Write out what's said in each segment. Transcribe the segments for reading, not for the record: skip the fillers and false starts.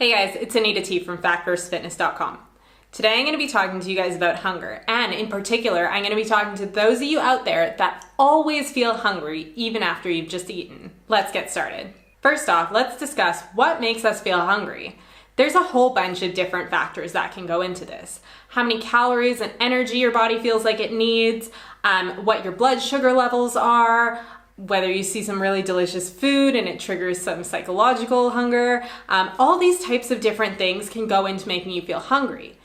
Hey guys, it's Anita T from factversusfitness.com. Today I'm going to be talking to you guys about hunger, and in particular I'm going to be talking to those of you out there that always feel hungry even after you've just eaten. Let's get started. First off, let's discuss what makes us feel hungry. There's a whole bunch of different factors that can go into this. How many calories and energy your body feels like it needs, what your blood sugar levels are, whether you see some really delicious food and it triggers some psychological hunger. All these types of different things can go into making you feel hungry.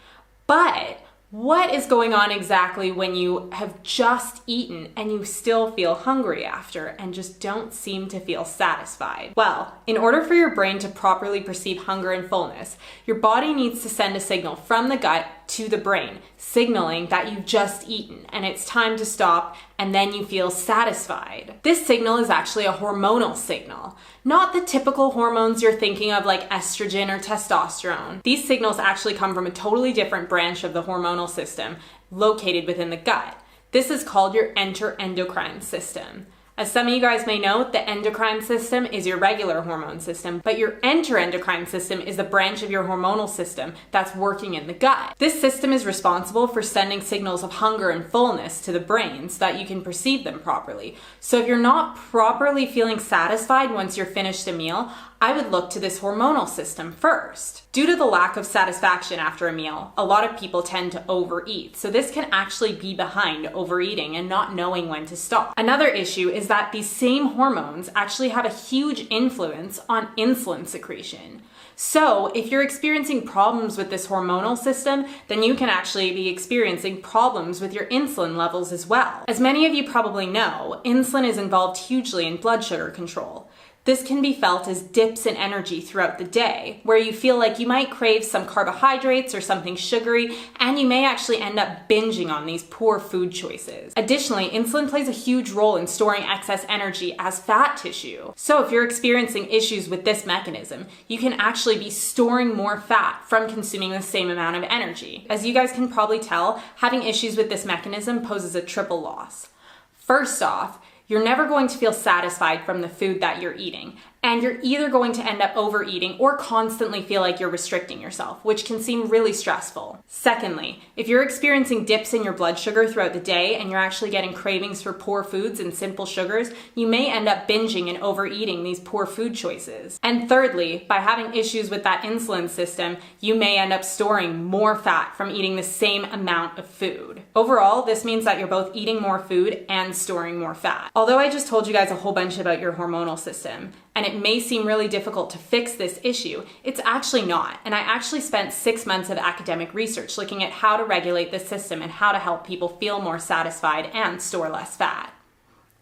But what is going on exactly when you have just eaten and you still feel hungry after and just don't seem to feel satisfied? Well, in order for your brain to properly perceive hunger and fullness, your body needs to send a signal from the gut to the brain, signaling that you've just eaten and it's time to stop, and then you feel satisfied. This signal is actually a hormonal signal, not the typical hormones you're thinking of like estrogen or testosterone. These signals actually come from a totally different branch of the hormonal system located within the gut. This is called your enteroendocrine system. As some of you guys may know, the endocrine system is your regular hormone system, but your enteroendocrine system is the branch of your hormonal system that's working in the gut. This system is responsible for sending signals of hunger and fullness to the brain so that you can perceive them properly. So if you're not properly feeling satisfied once you're finished a meal, I would look to this hormonal system first. Due to the lack of satisfaction after a meal, a lot of people tend to overeat. So this can actually be behind overeating and not knowing when to stop. Another issue is that these same hormones actually have a huge influence on insulin secretion. So if you're experiencing problems with this hormonal system, then you can actually be experiencing problems with your insulin levels as well. As many of you probably know, insulin is involved hugely in blood sugar control. This can be felt as dips in energy throughout the day, where you feel like you might crave some carbohydrates or something sugary, and you may actually end up binging on these poor food choices. Additionally, insulin plays a huge role in storing excess energy as fat tissue. So if you're experiencing issues with this mechanism, you can actually be storing more fat from consuming the same amount of energy. As you guys can probably tell, having issues with this mechanism poses a triple loss. First off, you're never going to feel satisfied from the food that you're eating, and you're either going to end up overeating or constantly feel like you're restricting yourself, which can seem really stressful. Secondly, if you're experiencing dips in your blood sugar throughout the day and you're actually getting cravings for poor foods and simple sugars, you may end up binging and overeating these poor food choices. And thirdly, by having issues with that insulin system, you may end up storing more fat from eating the same amount of food. Overall, this means that you're both eating more food and storing more fat. Although I just told you guys a whole bunch about your hormonal system, and it may seem really difficult to fix this issue, it's actually not. And I actually spent 6 months of academic research looking at how to regulate this system and how to help people feel more satisfied and store less fat.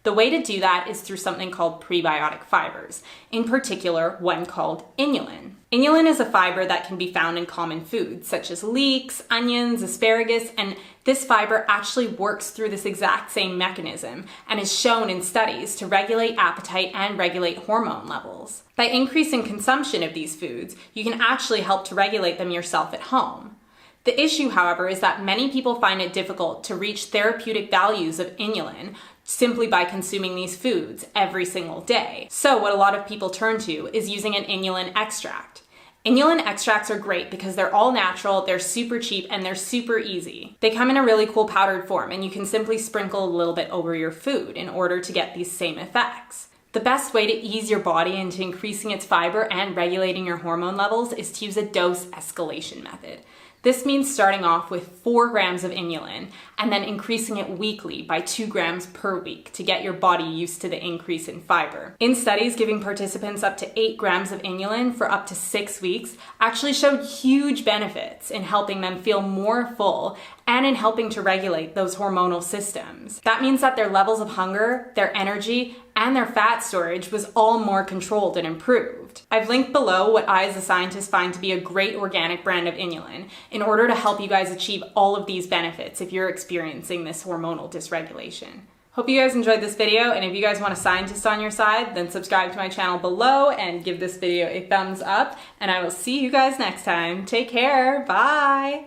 The way to do that is through something called prebiotic fibers, in particular one called inulin. Inulin is a fiber that can be found in common foods such as leeks, onions, asparagus, and this fiber actually works through this exact same mechanism and is shown in studies to regulate appetite and regulate hormone levels. By increasing consumption of these foods, you can actually help to regulate them yourself at home. The issue, however, is that many people find it difficult to reach therapeutic values of inulin simply by consuming these foods every single day. So what a lot of people turn to is using an inulin extract. Inulin extracts are great because they're all natural, they're super cheap, and they're super easy. They come in a really cool powdered form, and you can simply sprinkle a little bit over your food in order to get these same effects. The best way to ease your body into increasing its fiber and regulating your hormone levels is to use a dose escalation method. This means starting off with 4 grams of inulin and then increasing it weekly by 2 grams per week to get your body used to the increase in fiber. In studies, giving participants up to 8 grams of inulin for up to 6 weeks actually showed huge benefits in helping them feel more full and in helping to regulate those hormonal systems. That means that their levels of hunger, their energy, and their fat storage was all more controlled and improved. I've linked below what I as a scientist find to be a great organic brand of inulin in order to help you guys achieve all of these benefits if you're experiencing this hormonal dysregulation. Hope you guys enjoyed this video, and if you guys want a scientist on your side, then subscribe to my channel below and give this video a thumbs up, and I will see you guys next time. Take care, bye!